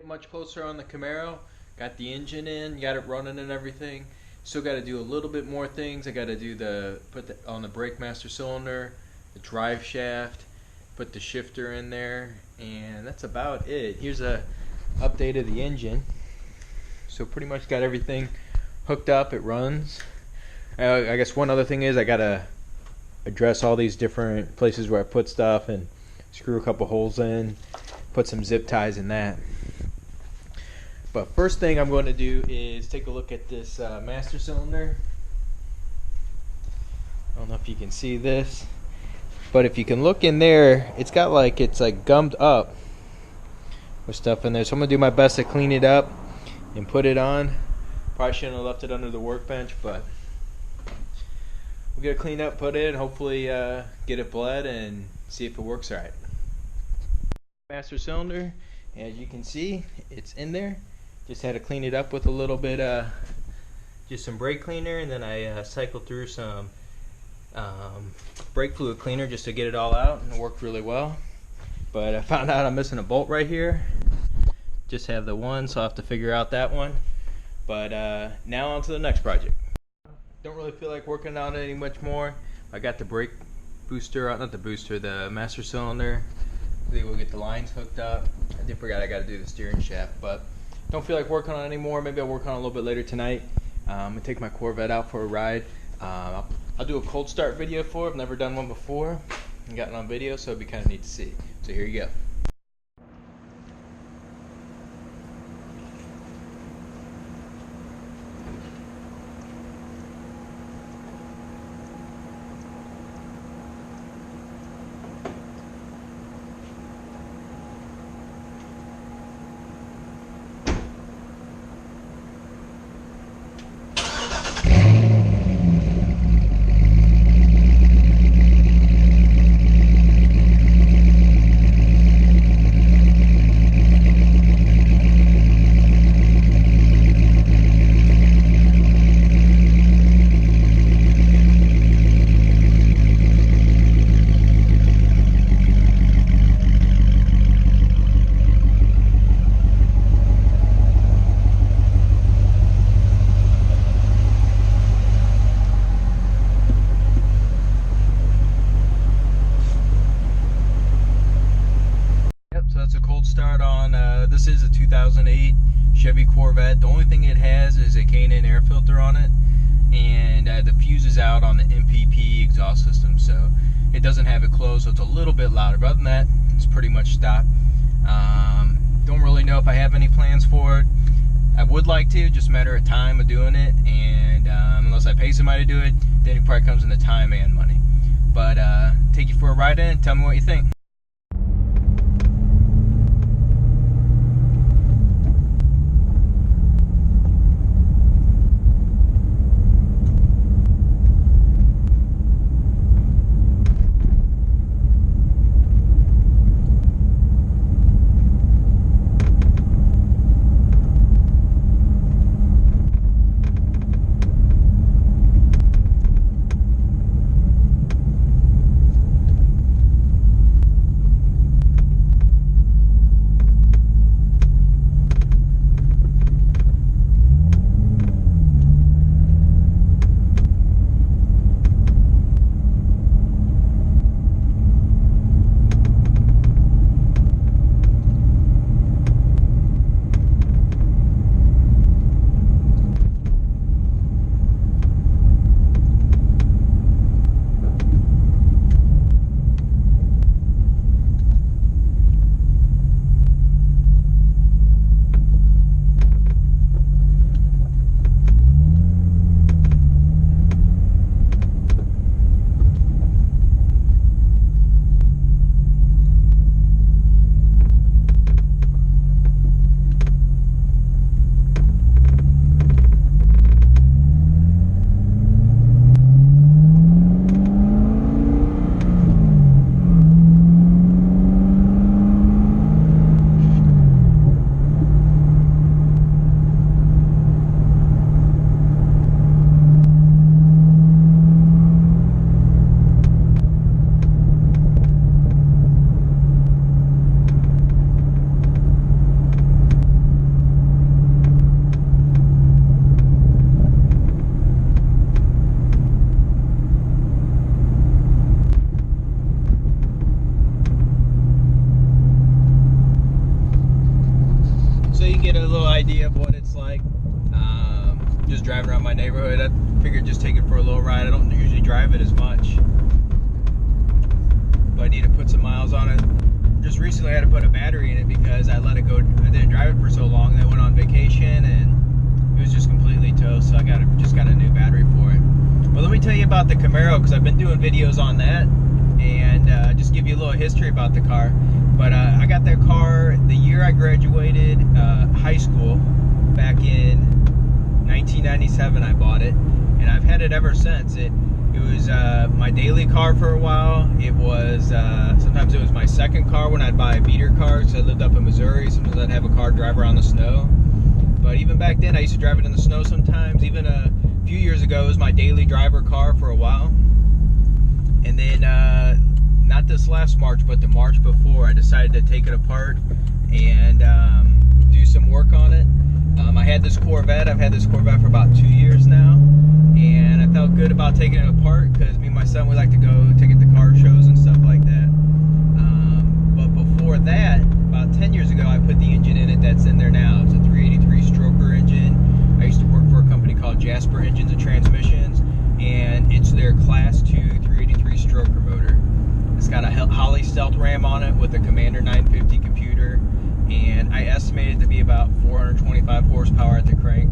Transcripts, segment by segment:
much closer on the Camaro. Got the engine in, got it running and everything. Still got to do a little bit more things. I got to do on the brake master cylinder, the drive shaft, put the shifter in there, and that's about it. Here's a update of the engine. So pretty much got everything hooked up. It runs. I guess one other thing is I gotta address all these different places where I put stuff and screw a couple holes in, put some zip ties in that. But first thing I'm going to do is take a look at this master cylinder. I don't know if you can see this, but if you can look in there, it's like gummed up with stuff in there. So I'm gonna do my best to clean it up and put it on. Probably shouldn't have left it under the workbench, but we'll get it cleaned up, put it in, hopefully get it bled and see if it works right. Master cylinder, as you can see, it's in there. Just had to clean it up with a little bit just some brake cleaner, and then I cycled through some brake fluid cleaner just to get it all out, and it worked really well. But I found out I'm missing a bolt right here. Just have the one, so I'll have to figure out that one. But now on to the next project. Don't really feel like working on it any much more. I got the brake booster, not the booster, the master cylinder. I think we'll get the lines hooked up. I did forget I got to do the steering shaft, but don't feel like working on it anymore. Maybe I'll work on it a little bit later tonight. I'm gonna take my Corvette out for a ride. I'll do a cold start video for it. I've never done one before and gotten on video, so it'd be kind of neat to see. So here you go. Start on this is a 2008 Chevy Corvette. The only thing it has is a K&N air filter on it, and the fuse is out on the MPP exhaust system, so it doesn't have it closed, so it's a little bit louder. But other than that, it's pretty much stopped. Don't really know if I have any plans for it. I would like to, just a matter of time of doing it, and unless I pay somebody to do it, then it probably comes in the time and money. But take you for a ride in, tell me what you think. can get a little idea of what it's like just driving around my neighborhood. I figured just take it for a little ride. I don't usually drive it as much, but I need to put some miles on it. Just recently I had to put a battery in it because I let it go. I didn't drive it for so long. Then I went on vacation and it was just completely toast, so I just got a new battery for it. But let me tell you about the Camaro, because I've been doing videos on that, and just give you a little history about the car. But I got that car the year I graduated high school, back in 1997 I bought it, and I've had it ever since. It was my daily car for a while. It was sometimes it was my second car when I'd buy a beater car, because I lived up in Missouri. Sometimes I'd have a car drive around the snow. But even back then I used to drive it in the snow sometimes. Even a few years ago it was my daily driver car for a while. And then not this last March, but the March before, I decided to take it apart and do some work on it. I had this Corvette. I've had this Corvette for about 2 years now, and I felt good about taking it apart because me and my son, we like to go take it to car shows and stuff like that. But before that, about 10 years ago, I put the engine in it that's in there now. It's a 383 stroker engine. I used to work for a company called Jasper Engines and Transmissions, and it's their Class 2 383 stroker motor. It's got a Holley Stealth Ram on it with a Commander 950 computer, and I estimate it to be about 425 horsepower at the crank,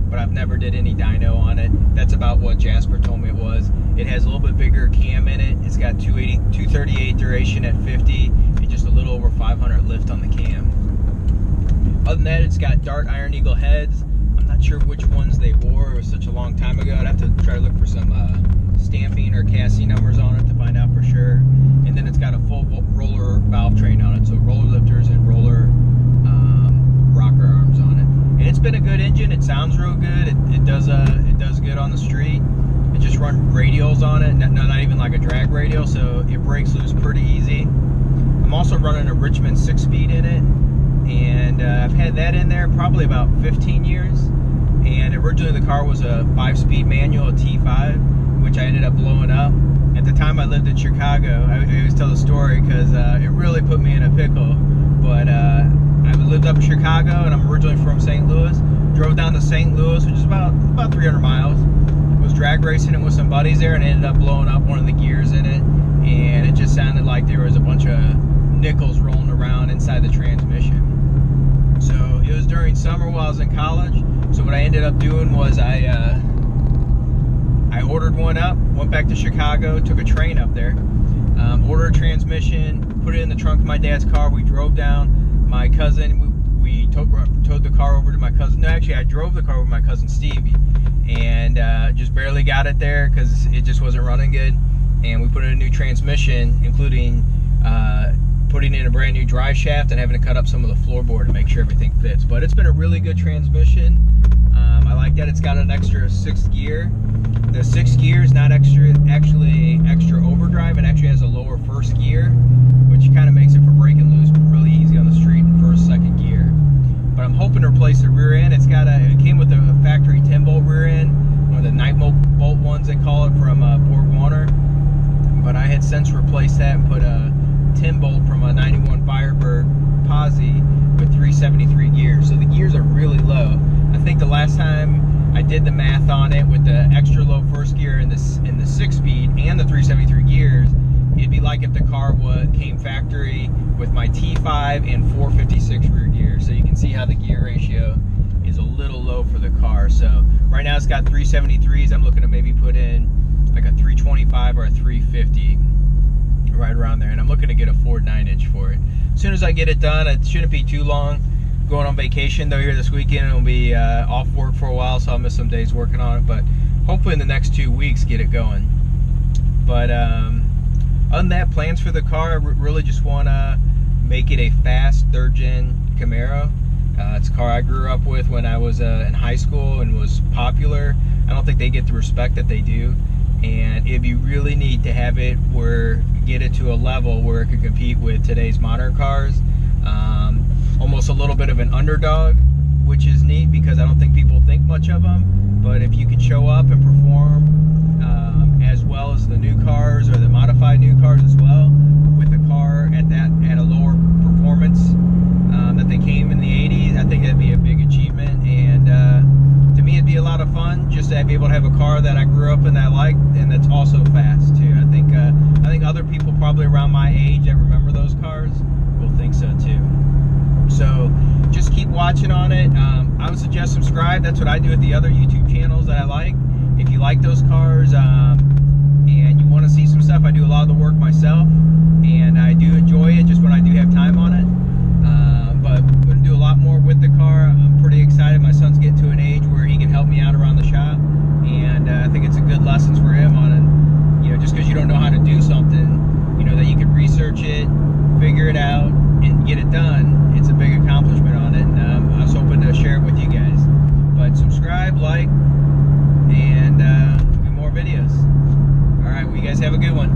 but I've never did any dyno on it. That's about what Jasper told me it was. It has a little bit bigger cam in it. It's got 238 duration at 50 and just a little over 500 lift on the cam. Other than that, it's got Dart Iron Eagle heads. I'm not sure which ones they wore. It was such a long time ago. I'd have to try to look for some stamping or chassis numbers on it to find out for sure. And then it's got a full roller valve train on it, so roller lifters and roller rocker arms on it. And it's been a good engine. It sounds real good. It does good on the street. It just run radials on it, not even like a drag radial, so it breaks loose pretty easy. I'm also running a Richmond 6-speed in it, and I've had that in there probably about 15 years. And originally the car was a 5-speed manual, a T5, which I ended up blowing up. At the time I lived in Chicago. I always tell the story because it really put me in a pickle. But I lived up in Chicago, and I'm originally from St. Louis. Drove down to St. Louis, which is about 300 miles. Was drag racing it with some buddies there, and ended up blowing up one of the gears in it. And it just sounded like there was a bunch of nickels rolling around inside the transmission. So it was during summer while I was in college. So what I ended up doing was I ordered one up, went back to Chicago, took a train up there, ordered a transmission, put it in the trunk of my dad's car. We drove down. My cousin, we towed the car over to my cousin. No, actually, I drove the car over to my cousin Steve, and just barely got it there because it just wasn't running good. And we put in a new transmission, including putting in a brand new drive shaft and having to cut up some of the floorboard to make sure everything fits. But it's been a really good transmission. I like that it's got an extra 6th gear. The 6th gear is not actually extra overdrive. It actually has a lower 1st gear, which kind of makes it for breaking loose really easy on the street in 1st, 2nd gear. But I'm hoping to replace the rear end. It came with a factory 10-bolt rear end, one of the 9-bolt ones they call it from Borg Warner. But I had since replaced that and put a 10-bolt from a 91 Firebird Posi with 373 gears. So the gears are really low. I think the last time I did the math on it with the extra low 1st gear in the 6-speed and the 373 gears, it'd be like if the car came factory with my T5 and 456 rear gear. So you can see how the gear ratio is a little low for the car. So right now it's got 373s. I'm looking to maybe put in like a 325 or a 350, right around there. And I'm looking to get a Ford 9-inch for it. As soon as I get it done, it shouldn't be too long. Going on vacation though here this weekend, it'll be off work for a while, so I'll miss some days working on it, but hopefully in the next 2 weeks get it going. But other than that, plans for the car, I really just want to make it a fast 3rd-gen Camaro. It's a car I grew up with when I was in high school and was popular. I don't think they get the respect that they do, and it'd be really neat to have it get it to a level where it could compete with today's modern cars. Almost a little bit of an underdog, which is neat because I don't think people think much of them. But if you could show up and perform as well as the new cars or the modified new cars as well, with a car at a lower performance that they came in the 80s, I think that'd be a just to be able to have a car that I grew up in that I like, and that's also fast too. I think other people probably around my age that remember those cars will think so too. So just keep watching on it. I would suggest subscribe. That's what I do with the other YouTube channels that I like. If you like those cars and you want to see some stuff, I do a lot of the work myself, and I do enjoy it just when I do have time on it. But I'm going to do a lot more with the car. I'm pretty excited. My son's getting to an age where he can help me out around the shop, and I think it's a good lessons for him on it. You know, just because you don't know how to do something, you know, that you can research it, figure it out, and get it done. It's a big accomplishment on it, and I was hoping to share it with you guys. But subscribe, like, and there'll be more videos. All right, well, you guys have a good one.